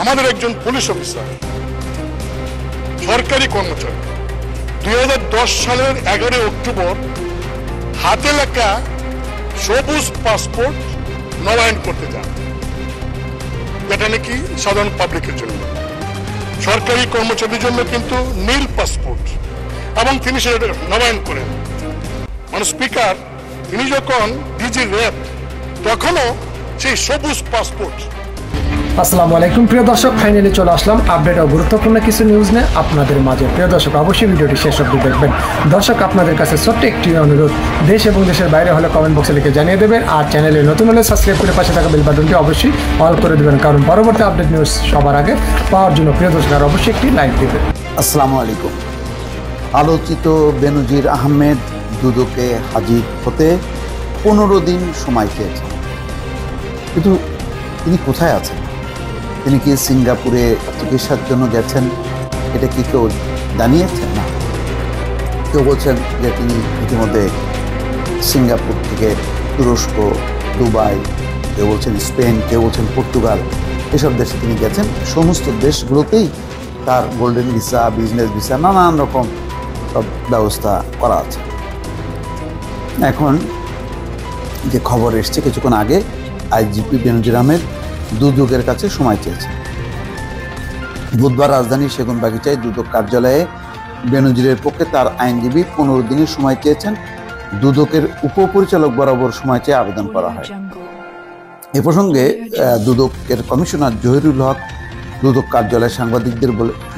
আমাদের একজন police officer, সরকারি কর্মচারী 2010 সালের 11 অক্টোবর হাতে লেখা সবুজ পাসপোর্ট নবায়ন করতে যান, যেটা নাকি সাধারণ পাবলিকের জন্য। সরকারি কর্মচারীর জন্য কিন্তু নীল পাসপোর্ট, এবং তিনি সেটা নবায়ন করেন। মানে স্পিকার, তিনি যখন ডিজি র্যাব, তখনও সেই সবুজ পাসপোর্ট। আসসালামু আলাইকুম প্রিয় দর্শক, ফাইনালি চলে আসলাম আপডেট ও গুরুত্বপূর্ণ কিছু নিউজ নিয়ে আপনাদের মাঝে। প্রিয় দর্শক, অবশ্যই ভিডিওটি শেষ অবধি দেখবেন। দর্শক, আপনাদের কাছে ছোট্ট একটি অনুরোধ, দেশ এবং দেশের বাইরে হলে কমেন্ট বক্সে লিখে জানিয়ে দেবেন, আর চ্যানেলে নতুন হলে সাবস্ক্রাইব করে পাশে থাকা বেল বাটনটি অবশ্যই অল করে দেবেন, কারণ পরবর্তী আপডেট নিউজ সবার আগে পাওয়ার জন্য প্রিয় দর্শক আর অবশ্যই একটি লাইক দেবেন। আসসালামু আলাইকুম। আলোচিত বেনজির আহমেদ দুদকে হাজির হতে 15 দিন সময় চেয়েছেন, কিন্তু তিনি কোথায় আছেন? তিনি কি সিঙ্গাপুরে চিকিৎসার জন্য গেছেন? এটা কি কেউ জানিয়েছেন? না, কেউ বলছেন যে তিনি ইতিমধ্যে সিঙ্গাপুর থেকে তুরস্ক, দুবাই, কেউ বলছেন স্পেন, কেউ বলছেন পর্তুগাল, এসব দেশে তিনি গেছেন। সমস্ত দেশগুলোতেই তার গোল্ডেন ভিসা, বিজনেস ভিসা, নানান রকম সব ব্যবস্থা করা আছে। এখন যে খবর এসছে কিছুক্ষণ আগে, আইজিপি বেনজির আহমেদ দুদকের কাছে সময় চেয়েছেন। বুধবার রাজধানীর সেগুনবাগিচায় দুদক কার্যালয়ে বেনজিরের পক্ষে তার আইনজীবী 15 দিনের সময় চেয়েছেন। দুদকের উপপরিচালক বরাবর সময় চেয়ে আবেদন করা হয়। এ প্রসঙ্গে দুদকের কমিশনার জহিরুল হক দুদক কার্যালয়ে সাংবাদিকদের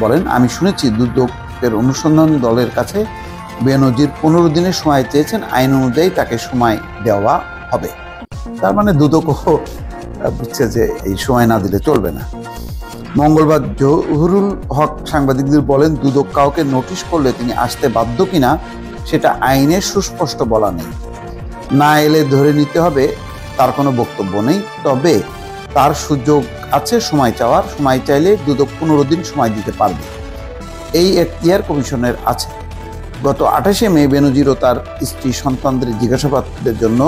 বলেন, আমি শুনেছি দুদকের অনুসন্ধান দলের কাছে বেনজির 15 দিনের সময় চেয়েছেন, আইন অনুযায়ী তাকে সময় দেওয়া হবে। তার মানে দুদকও বুঝছে যে এই সময় না দিলে চলবে না। মঙ্গলবার জহুরুল হক সাংবাদিকদের বলেন, দুদক কাউকে নোটিশ করলে তিনি আসতে বাধ্য কিনা সেটা আইনে সুস্পষ্ট বলা নেই। না এলে ধরে নিতে হবে, তার কোনো বক্তব্য নেই। তবে তার সুযোগ আছে সময় চাওয়ার, সময় চাইলে দুদক 15 দিন সময় দিতে পারবে, এই এখতিয়ার কমিশনের আছে। গত 28শে মে বেনজির ও তার স্ত্রী সন্তানদের জিজ্ঞাসাবাদের জন্য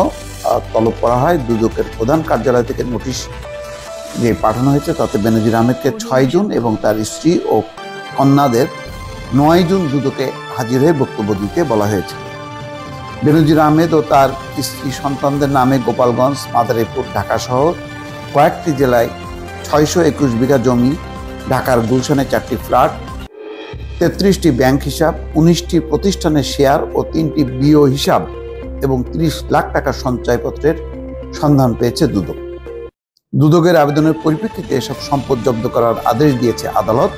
তলব করা হয়। দুদকের প্রধান কার্যালয় থেকে নোটিশ যে পাঠানো হয়েছে তাতে বেনজির আহমেদকে 6 জুন এবং তার স্ত্রী ও কন্যাদের 9 জুন দুদকে হাজির হয়ে বক্তব্য দিতে বলা হয়েছে। বেনজির আহমেদ ও তার স্ত্রী সন্তানদের নামে গোপালগঞ্জ, মাদারীপুর, ঢাকা সহ কয়েকটি জেলায় 621 বিঘা জমি, ঢাকার গুলশানে 4টি ফ্ল্যাট, 33টি ব্যাংক হিসাব, 19টি প্রতিষ্ঠানের শেয়ার ও 3টি বিও হিসাব এবং 30 লাখ টাকার সঞ্চয়পত্রের সন্ধান পেয়েছে দুদক। দুদকের আবেদনের পরিপ্রেক্ষিতে এসব সম্পদ জব্দ করার আদেশ দিয়েছে আদালত।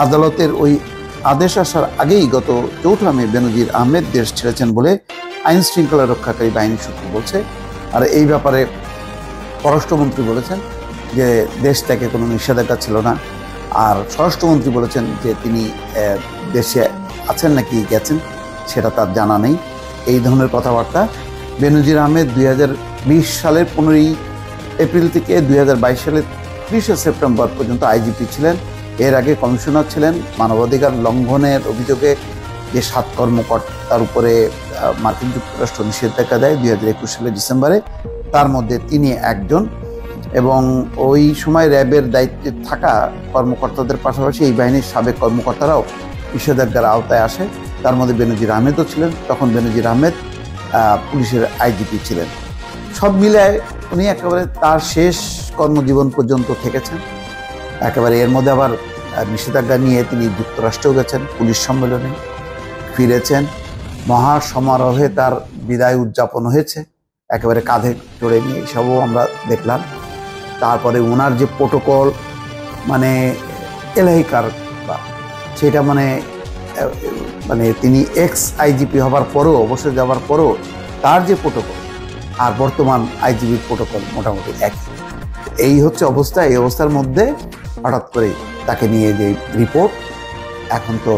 আদালতের ওই আদেশ আসার আগেই গত 4 মে বেনজির আহমেদ দেশ ছেড়েছেন বলে আইন শৃঙ্খলা রক্ষাকারী বাহিনী সূত্র বলছে। আর এই ব্যাপারে পররাষ্ট্রমন্ত্রী বলেছেন যে দেশ থেকে কোনো নিষেধাজ্ঞা ছিল না। আর স্বরাষ্ট্রমন্ত্রী বলেছেন যে তিনি দেশে আছেন নাকি গেছেন সেটা তার জানা নেই। এই ধরনের কথাবার্তা। বেনজির আহমেদ 2020 সালের 15 এপ্রিল থেকে 2022 সালের 30 সেপ্টেম্বর পর্যন্ত আইজিপি ছিলেন। এর আগে কমিশনার ছিলেন। মানবাধিকার লঙ্ঘনের অভিযোগে যে 7 কর্মকর্তার উপরে মার্কিন যুক্তরাষ্ট্র নিষেধাজ্ঞা দেয় 2021 সালের ডিসেম্বরে, তার মধ্যে তিনি একজন। এবং ওই সময় র্যাবের দায়িত্বে থাকা কর্মকর্তাদের পাশাপাশি এই বাহিনীর সাবেক কর্মকর্তারাও নিষেধাজ্ঞার আওতায় আসে। তার মধ্যে বেনজির আহমেদও ছিলেন। তখন বেনজির আহমেদ পুলিশের আইজিপি ছিলেন। সব মিলায় উনি একেবারে তার শেষ কর্মজীবন পর্যন্ত থেকেছেন একেবারে। এর মধ্যে আবার নিষেধাজ্ঞা নিয়ে তিনি যুক্তরাষ্ট্রেও গেছেন, পুলিশ সম্মেলনে ফিরেছেন, মহা সমারোহে তার বিদায় উদযাপন হয়েছে, একেবারে কাঁধে চড়ে নিয়ে, এসবও আমরা দেখলাম। তারপরে ওনার যে প্রোটোকল, মানে এলাহিকার, সেটা মানে তিনি এক্স আইজিপি হবার পরেও, অবসর যাওয়ার পরেও তার যে প্রোটোকল আর বর্তমান আইজিপির প্রোটোকল মোটামুটি একই। এই হচ্ছে অবস্থা। এই অবস্থার মধ্যে হঠাৎ করে তাকে নিয়ে যে রিপোর্ট, এখন তো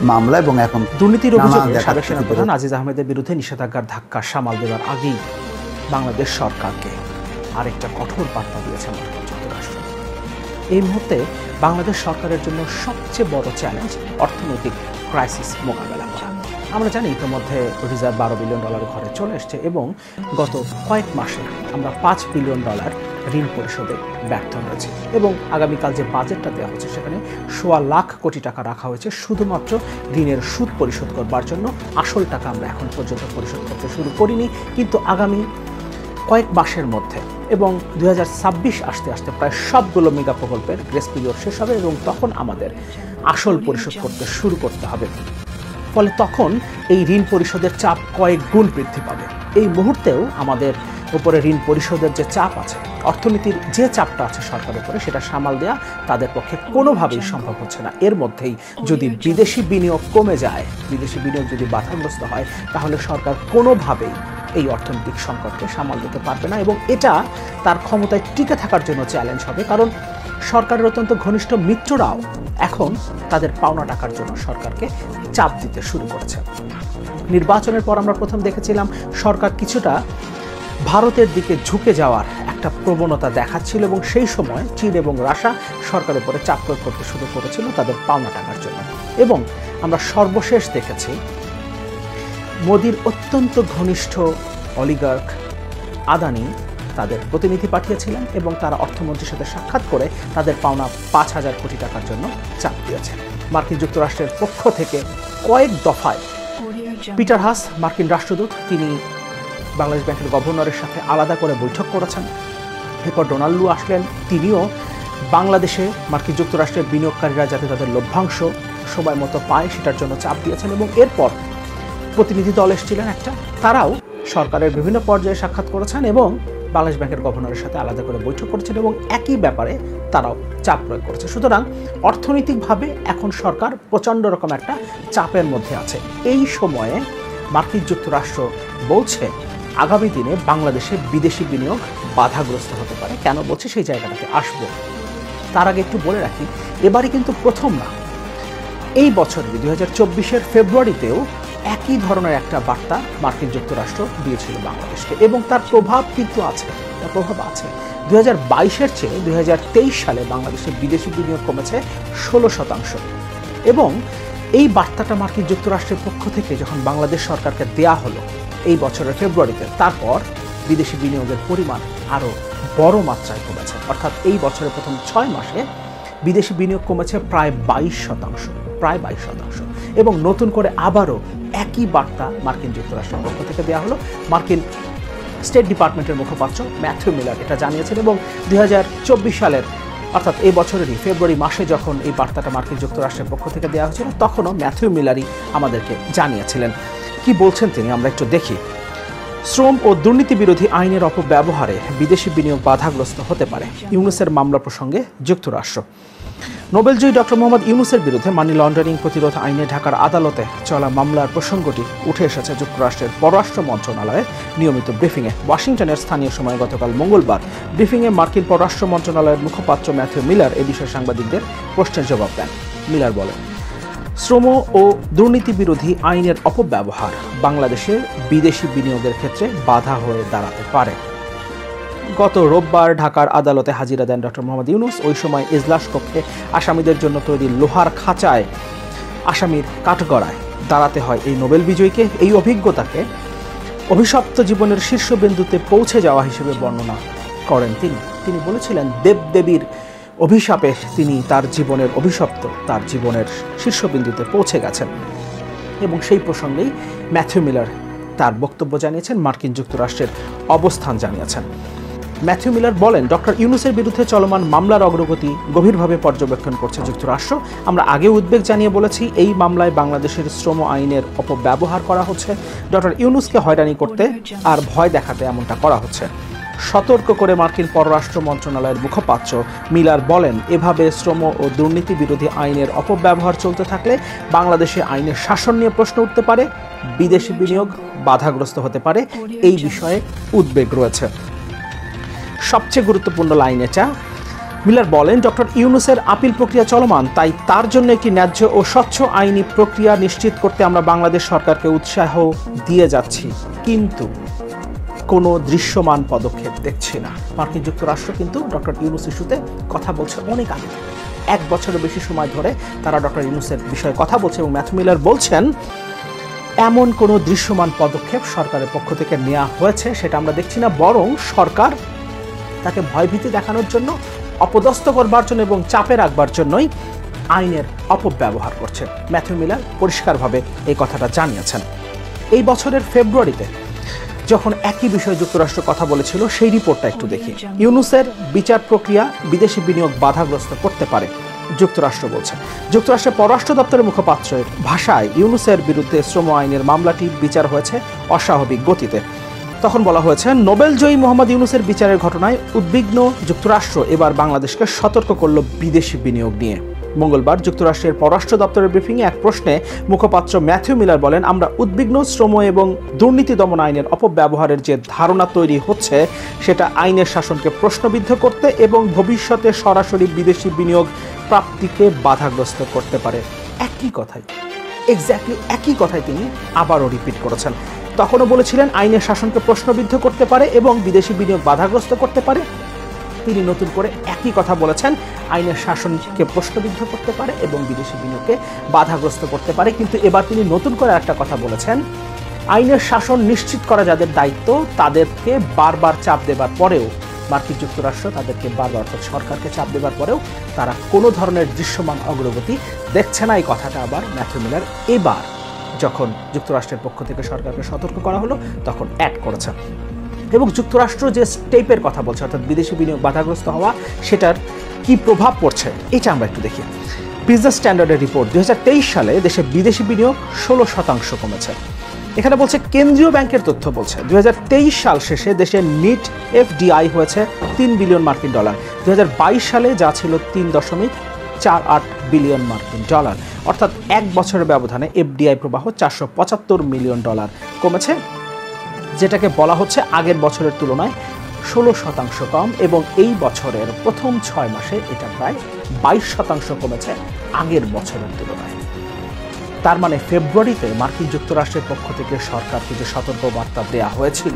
মামলা এবং এখন দুর্নীতির অভিযোগে সাবেক সেনাপ্রধান আজিজ আহমেদের বিরুদ্ধে নিষেধাজ্ঞার ধাক্কা সামাল দেওয়ার আগেই বাংলাদেশ সরকারকে আরেকটা কঠোর বার্তা দিয়েছে মার্কিন যুক্তরাষ্ট্র। এই মুহূর্তে বাংলাদেশ সরকারের জন্য সবচেয়ে বড় চ্যালেঞ্জ অর্থনৈতিক ক্রাইসিস মোকাবেলা করা। আমরা জানি ইতিমধ্যে রিজার্ভ $12 বিলিয়ন ঘরে চলে এসছে এবং গত কয়েক মাসে আমরা $5 বিলিয়ন ঋণ পরিশোধে ব্যর্থ হয়েছে এবং আগামীকাল যে বাজেটটা দেওয়া হচ্ছে সেখানে 1.25 লাখ কোটি টাকা রাখা হয়েছে শুধুমাত্র ঋণের সুদ পরিশোধ করবার জন্য। আসল টাকা আমরা এখন পর্যন্ত পরিশোধ করতে শুরু করিনি, কিন্তু আগামী কয়েক মাসের মধ্যে এবং 2026 আসতে আসতে প্রায় সবগুলো মেগা প্রকল্পের গ্রেস পিরিয়ড শেষ হবে এবং তখন আমাদের আসল পরিশোধ করতে শুরু করতে হবে। ফলে তখন এই ঋণ পরিশোধের চাপ কয়েক গুণ বৃদ্ধি পাবে। এই মুহূর্তেও আমাদের উপরে ঋণ পরিশোধের যে চাপ আছে, অর্থনীতির যে চাপটা আছে সরকারের উপরে, সেটা সামাল দেওয়া তাদের পক্ষে কোনোভাবেই সম্ভব হচ্ছে না। এর মধ্যেই যদি বিদেশি বিনিয়োগ কমে যায়, বিদেশি বিনিয়োগ যদি বাধাগ্রস্ত হয়, তাহলে সরকার কোনোভাবেই এই অর্থনৈতিক সংকটকে সামাল দিতে পারবে না এবং এটা তার ক্ষমতায় টিকে থাকার জন্য চ্যালেঞ্জ হবে। কারণ সরকারের অত্যন্ত ঘনিষ্ঠ মিত্ররাও এখন তাদের পাওনা টাকার জন্য সরকারকে চাপ দিতে শুরু করেছে। নির্বাচনের পর আমরা প্রথম দেখেছিলাম সরকার কিছুটা ভারতের দিকে ঝুঁকে যাওয়ার একটা প্রবণতা দেখাচ্ছিল এবং সেই সময় চীন এবং রাশিয়া সরকারের উপরে চাপ প্রয়োগ করতে শুরু করেছিল তাদের পাওনা টাকার জন্য। এবং আমরা সর্বশেষ দেখেছি মোদির অত্যন্ত ঘনিষ্ঠ অলিগার্ক আদানি তাদের প্রতিনিধি পাঠিয়েছিলেন এবং তারা অর্থমন্ত্রীর সাথে সাক্ষাৎ করে তাদের পাওনা 5,000 কোটি টাকার জন্য চাপ দিয়েছেন। মার্কিন যুক্তরাষ্ট্রের পক্ষ থেকে কয়েক দফায় পিটার হাস, মার্কিন রাষ্ট্রদূত, তিনি বাংলাদেশ ব্যাংকের গভর্নরের সাথে আলাদা করে বৈঠক করেছেন। এরপর ডোনাল্ড লু আসলেন, তিনিও বাংলাদেশে মার্কিন যুক্তরাষ্ট্রের বিনিয়োগকারীরা যাতে তাদের লভ্যাংশ সময় মতো পায় সেটার জন্য চাপ দিয়েছেন এবং এরপর প্রতিনিধি দল এসেছিলেন একটা, তারাও সরকারের বিভিন্ন পর্যায়ে সাক্ষাৎ করেছেন এবং বাংলাদেশ ব্যাংকের গভর্নরের সাথে আলাদা করে বৈঠক করেছেন এবং একই ব্যাপারে তারাও চাপ প্রয়োগ করেছে। সুতরাং অর্থনৈতিকভাবে এখন সরকার প্রচণ্ড রকম একটা চাপের মধ্যে আছে। এই সময়ে মার্কিন যুক্তরাষ্ট্র বলছে আগামী দিনে বাংলাদেশে বিদেশি বিনিয়োগ বাধাগ্রস্ত হতে পারে। কেন বলছে সেই জায়গাটাতে আসবো, তার আগে একটু বলে রাখি, এবারই কিন্তু প্রথম না, এই বছরের 2024-এর ফেব্রুয়ারিতেও একই ধরনের একটা বার্তা মার্কিন যুক্তরাষ্ট্র দিয়েছিল বাংলাদেশকে এবং তার প্রভাব কিন্তু আছে, তার প্রভাব আছে। 2022-এর চেয়ে 2023 সালে বাংলাদেশে বিদেশি বিনিয়োগ কমেছে 16% এবং এই বার্তাটা মার্কিন যুক্তরাষ্ট্রের পক্ষ থেকে যখন বাংলাদেশ সরকারকে দেয়া হলো এই বছরের ফেব্রুয়ারিতে, তারপর বিদেশি বিনিয়োগের পরিমাণ আরও বড় মাত্রায় কমেছে। অর্থাৎ এই বছরের প্রথম 6 মাসে বিদেশি বিনিয়োগ কমেছে প্রায় 22%, এবং নতুন করে আবারও একই বার্তা মার্কিন যুক্তরাষ্ট্রের পক্ষ থেকে দেওয়া হলো। মার্কিন স্টেট ডিপার্টমেন্টের মুখপাত্র ম্যাথিউ মিলার এটা জানিয়েছেন এবং 2024 সালের অর্থাৎ এই বছরেরই ফেব্রুয়ারি মাসে যখন এই বার্তাটা মার্কিন যুক্তরাষ্ট্রের পক্ষ থেকে দেওয়া হয়েছিল তখনও ম্যাথিউ মিলারই আমাদেরকে জানিয়েছিলেন। কি বলছেন তিনি আমরা একটু দেখি। শ্রম ও দুর্নীতি বিরোধী আইনের অপব্যবহারে বিদেশি বিনিয়োগ বাধাগ্রস্ত হতে পারে, ইউনুসের মামলা প্রসঙ্গে যুক্তরাষ্ট্র। নোবেলজয়ী ডক্টর মোহাম্মদ ইউনুসের বিরুদ্ধে মানি লন্ডারিং প্রতিরোধ আইনে ঢাকার আদালতে চলা মামলার প্রসঙ্গটি উঠে এসেছে যুক্তরাষ্ট্রের পররাষ্ট্র মন্ত্রণালয়ের নিয়মিত ব্রিফিংয়ে। ওয়াশিংটনের স্থানীয় সময় গতকাল মঙ্গলবার ব্রিফিংয়ে মার্কিন পররাষ্ট্র মন্ত্রণালয়ের মুখপাত্র ম্যাথিউ মিলার এ বিষয়ে সাংবাদিকদের প্রশ্নের জবাব দেন। মিলার বলেন, শ্রম ও দুর্নীতি বিরোধী আইনের অপব্যবহার বাংলাদেশের বিদেশি বিনিয়োগের ক্ষেত্রে বাধা হয়ে দাঁড়াতে পারে। গত রোববার ঢাকার আদালতে হাজিরা দেন ডক্টর মোহাম্মদ ইউনুস। ওই সময় এজলাস কক্ষে আসামিদের জন্য তৈরি লোহার খাঁচায় আসামির কাঠগড়ায় দাঁড়াতে হয় এই নোবেল বিজয়ীকে। এই অভিজ্ঞতাকে অভিশপ্ত জীবনের শীর্ষবিন্দুতে পৌঁছে যাওয়া হিসেবে বর্ণনা করেন তিনি বলেছিলেন, দেবদেবীর অভিশাপে তিনি তার জীবনের অভিশপ্ত, তার জীবনের শীর্ষবিন্দুতে পৌঁছে গেছেন। এবং সেই প্রসঙ্গেই ম্যাথিউ মিলার তার বক্তব্য জানিয়েছেন, মার্কিন যুক্তরাষ্ট্রের অবস্থান জানিয়েছেন। ম্যাথিউ মিলার বলেন, ডক্টর ইউনুসের বিরুদ্ধে চলমান মামলার অগ্রগতি গভীরভাবে পর্যবেক্ষণ করছে যুক্তরাষ্ট্র। আমরা আগে উদ্বেগ জানিয়ে বলেছি এই মামলায় বাংলাদেশের শ্রম আইনের অপব্যবহার করা হচ্ছে, ডক্টর ইউনুসকে হয়রানি করতে আর ভয় দেখাতে এমনটা করা হচ্ছে। সতর্ক করে মার্কিন পররাষ্ট্র মন্ত্রণালয়ের মুখপাত্র মিলার বলেন, এভাবে শ্রম ও দুর্নীতি বিরোধী আইনের অপব্যবহার চলতে থাকলে বাংলাদেশে আইনের শাসন নিয়ে প্রশ্ন উঠতে পারে, বিদেশি বিনিয়োগ বাধাগ্রস্ত হতে পারে। এই বিষয়ে উদ্বেগ রয়েছে। সবচেয়ে গুরুত্বপূর্ণ লাইন এটা। মিলার বলেন, ডক্টর ইউনুসের আপিল প্রক্রিয়া চলমান, তাই তার জন্য একটি ন্যায্য ও স্বচ্ছ আইনি প্রক্রিয়া নিশ্চিত করতে আমরা বাংলাদেশ সরকারকে উৎসাহ দিয়ে যাচ্ছি, কিন্তু কোনো দৃশ্যমান পদক্ষেপ দেখছি না। মার্কিন যুক্তরাষ্ট্র কিন্তু ডক্টর ইউনুস ইস্যুতে কথা বলছে অনেক আগে, 1 বছরের বেশি সময় ধরে তারা ডক্টর ইউনুসের বিষয়ে কথা বলছে এবং ম্যাথিউ মিলার বলছেন এমন কোনো দৃশ্যমান পদক্ষেপ সরকারের পক্ষ থেকে নেওয়া হয়েছে সেটা আমরা দেখছি না, বরং সরকার তাকে ভয়ভীতি দেখানোর জন্য, অপদস্থ করবার জন্য এবং চাপে রাখবার জন্যই আইনের অপব্যবহার করছে। ম্যাথিউ মিলার পরিষ্কারভাবে এই কথাটা জানিয়েছেন। এই বছরের ফেব্রুয়ারিতে যখন একই বিষয়ে যুক্তরাষ্ট্র কথা বলেছিল, সেই রিপোর্টটা একটু দেখি। ইউনুসের বিচার প্রক্রিয়া বিদেশি বিনিয়োগ বাধাগ্রস্ত করতে পারে, যুক্তরাষ্ট্র বলছে। যুক্তরাষ্ট্রের পররাষ্ট্র দপ্তরের মুখপাত্রের ভাষায় ইউনুসের বিরুদ্ধে শ্রম আইনের মামলাটি বিচার হয়েছে অস্বাভাবিক গতিতে। তখন বলা হয়েছে, নোবেলজয়ী মোহাম্মদ ইউনুসের বিচারের ঘটনায় উদ্বিগ্ন যুক্তরাষ্ট্র এবার বাংলাদেশকে সতর্ক করল বিদেশি বিনিয়োগ নিয়ে। মঙ্গলবার যুক্তরাষ্ট্রের পররাষ্ট্র দপ্তরের ব্রিফিংয়ে এক প্রশ্নে মুখপাত্র ম্যাথিউ মিলার বলেন, আমরা উদ্বিগ্ন শ্রম এবং দুর্নীতি দমন আইনের অপব্যবহারের যে ধারণা তৈরি হচ্ছে সেটা আইনের শাসনকে প্রশ্নবিদ্ধ করতে এবং ভবিষ্যতে সরাসরি বিদেশি বিনিয়োগ প্রাপ্তিকে বাধাগ্রস্ত করতে পারে। একই কথাই, এক্স্যাক্টলি একই কথাই তিনি আবারও রিপিট করেছেন। তখনও বলেছিলেন আইনের শাসনকে প্রশ্নবিদ্ধ করতে পারে এবং বিদেশি বিনিয়োগ বাধাগ্রস্ত করতে পারে। তিনি নতুন করে একই কথা বলেছেন, আইনের শাসনকে প্রশ্নবিদ্ধ করতে পারে এবং বিদেশি বিনিয়োগকে বাধাগ্রস্ত করতে পারে। কিন্তু এবার তিনি নতুন করে একটা কথা বলেছেন, আইনের শাসন নিশ্চিত করা যাদের দায়িত্ব তাদেরকে বারবার চাপ দেবার পরেও, মার্কিন যুক্তরাষ্ট্র তাদেরকে বারবার অর্থাৎ সরকারকে চাপ দেবার পরেও তারা কোনো ধরনের দৃশ্যমান অগ্রগতি দেখছে না। এই কথাটা আবার ম্যাথিউ মিলার এবার যখন যুক্তরাষ্ট্রের পক্ষ থেকে সরকারকে সতর্ক করা হলো তখন অ্যাড করেছে। এবং যুক্তরাষ্ট্র যে স্টেপের কথা বলছে অর্থাৎ বিদেশি বিনিয়োগ বাধাগ্রস্ত হওয়া, সেটার কি প্রভাব পড়ছে এটা আমরা একটু দেখি। বিজনেস স্ট্যান্ডার্ডের রিপোর্ট 2023 সালে দেশে বিদেশি বিনিয়োগ 16% কমেছে। এখানে বলছে কেন্দ্রীয় ব্যাংকের তথ্য বলছে 2023 সাল শেষে দেশে নিট এফডিআই হয়েছে $3 বিলিয়ন। 2022 সালে যা ছিল $3.48 বিলিয়ন, অর্থাৎ এক বছরের ব্যবধানে এফডিআই প্রবাহ $475 মিলিয়ন কমেছে, যেটাকে বলা হচ্ছে আগের বছরের তুলনায় 16% কম। এবং এই বছরের প্রথম 6 মাসে এটা প্রায় 22% কমেছে আগের বছরের তুলনায়। তার মানে ফেব্রুয়ারিতে মার্কিন যুক্তরাষ্ট্রের পক্ষ থেকে সরকারকে যে সতর্কবার্তা দেওয়া হয়েছিল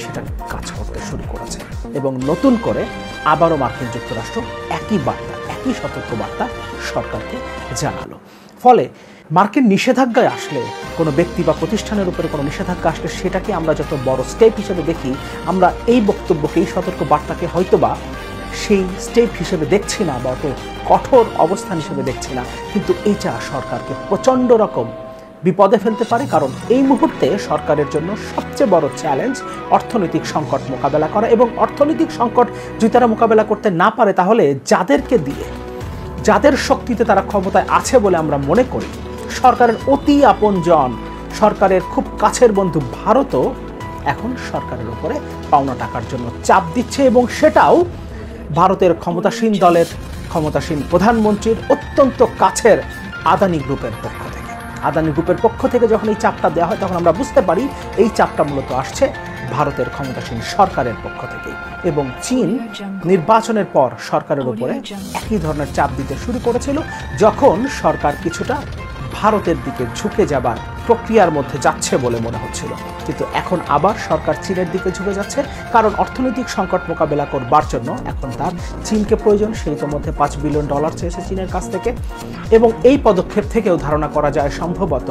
সেটা কাজ করতে শুরু করেছে এবং নতুন করে আবারও মার্কিন যুক্তরাষ্ট্র একই বার্তা, একই সতর্কবার্তা সরকারকে জানালো। ফলে মার্কিন নিষেধাজ্ঞায় আসলে, কোনো ব্যক্তি বা প্রতিষ্ঠানের উপরে কোনো নিষেধাজ্ঞা আসলে সেটাকে আমরা যত বড় স্টেপ হিসেবে দেখি, আমরা এই বক্তব্যকে, এই সতর্ক বার্তাকে হয়তোবা সেই স্টেপ হিসেবে দেখছি না বা অত কঠোর অবস্থান হিসেবে দেখছি না, কিন্তু এইটা সরকারকে প্রচণ্ড রকম বিপদে ফেলতে পারে। কারণ এই মুহূর্তে সরকারের জন্য সবচেয়ে বড় চ্যালেঞ্জ অর্থনৈতিক সংকট মোকাবেলা করা। এবং অর্থনৈতিক সংকট যদি তারা মোকাবেলা করতে না পারে, তাহলে যাদেরকে দিয়ে, যাদের শক্তিতে তারা ক্ষমতায় আছে বলে আমরা মনে করি, সরকারের অতি আপনজন, সরকারের খুব কাছের বন্ধু ভারতও এখন সরকারের উপরে পাওনা টাকার জন্য চাপ দিচ্ছে। এবং সেটাও ভারতের ক্ষমতাসীন দলের, ক্ষমতাসীন প্রধানমন্ত্রীর অত্যন্ত কাছের আদানি গ্রুপের পক্ষ থেকে। আদানি গ্রুপের পক্ষ থেকে যখন এই চাপটা দেওয়া হয় তখন আমরা বুঝতে পারি এই চাপটা মূলত আসছে ভারতের ক্ষমতাসীন সরকারের পক্ষ থেকে। এবং চীন নির্বাচনের পর সরকারের উপরে একই ধরনের চাপ দিতে শুরু করেছিল, যখন সরকার কিছুটা ভারতের দিকে ঝুঁকে যাবার প্রক্রিয়ার মধ্যে যাচ্ছে বলে মনে হচ্ছিল। কিন্তু এখন আবার সরকার চীনের দিকে ঝুঁকে যাচ্ছে, কারণ অর্থনৈতিক সংকট মোকাবেলা করবার জন্য এখন তার চীনকে প্রয়োজন। সেই মধ্যে $5 বিলিয়ন চেয়েছে চীনের কাছ থেকে। এবং এই পদক্ষেপ থেকেও ধারণা করা যায় সম্ভবত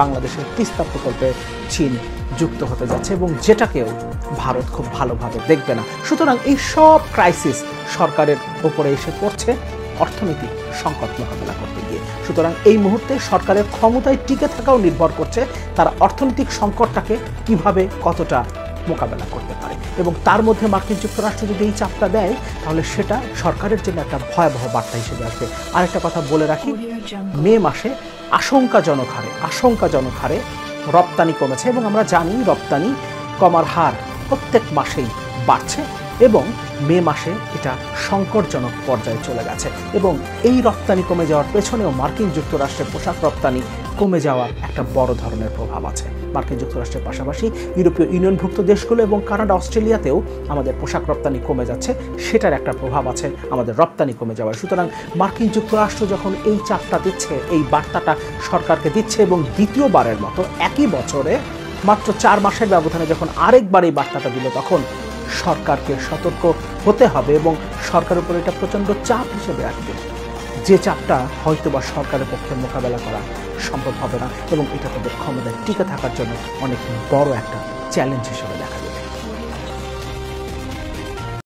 বাংলাদেশের তিস্তা প্রকল্পে চীন যুক্ত হতে যাচ্ছে, এবং যেটাকেও ভারত খুব ভালোভাবে দেখবে না। সুতরাং এই সব ক্রাইসিস সরকারের উপরে এসে পড়ছে অর্থনৈতিক সংকট মোকাবেলা করতে গিয়ে। সুতরাং এই মুহূর্তে সরকারের ক্ষমতায় টিকে থাকাও নির্ভর করছে তারা অর্থনৈতিক সংকটটাকে কিভাবে, কতটা মোকাবেলা করতে পারে। এবং তার মধ্যে মার্কিন যুক্তরাষ্ট্র যদি এই চাপটা দেয়, তাহলে সেটা সরকারের জন্য একটা ভয়াবহ বার্তা হিসেবে আসবে। আরেকটা কথা বলে রাখি, মে মাসে আশঙ্কাজনক হারে রপ্তানি কমেছে, এবং আমরা জানি রপ্তানি কমার হার প্রত্যেক মাসেই বাড়ছে, এবং মে মাসে এটা সংকটজনক পর্যায়ে চলে গেছে। এবং এই রপ্তানি কমে যাওয়ার পেছনেও মার্কিন যুক্তরাষ্ট্রের পোশাক রপ্তানি কমে যাওয়ার একটা বড় ধরনের প্রভাব আছে। মার্কিন যুক্তরাষ্ট্রের পাশাপাশি ইউরোপীয় ইউনিয়নভুক্ত দেশগুলো এবং কানাডা, অস্ট্রেলিয়াতেও আমাদের পোশাক রপ্তানি কমে যাচ্ছে, সেটার একটা প্রভাব আছে আমাদের রপ্তানি কমে যাওয়ার। সুতরাং মার্কিন যুক্তরাষ্ট্র যখন এই চাপটা দিচ্ছে, এই বার্তাটা সরকারকে দিচ্ছে, এবং দ্বিতীয়বারের মতো একই বছরে মাত্র 4 মাসের ব্যবধানে যখন আরেকবার এই বার্তাটা দিল, তখন সরকারকে সতর্ক হতে হবে এবং সরকারের উপর এটা প্রচণ্ড চাপ হিসেবে আসবে, যে চাপটা হয়তোবা সরকারের পক্ষে মোকাবেলা করা সম্ভব হবে না, এবং এটা তাদের ক্ষমতায় টিকে থাকার জন্য অনেক বড় একটা চ্যালেঞ্জ হিসেবে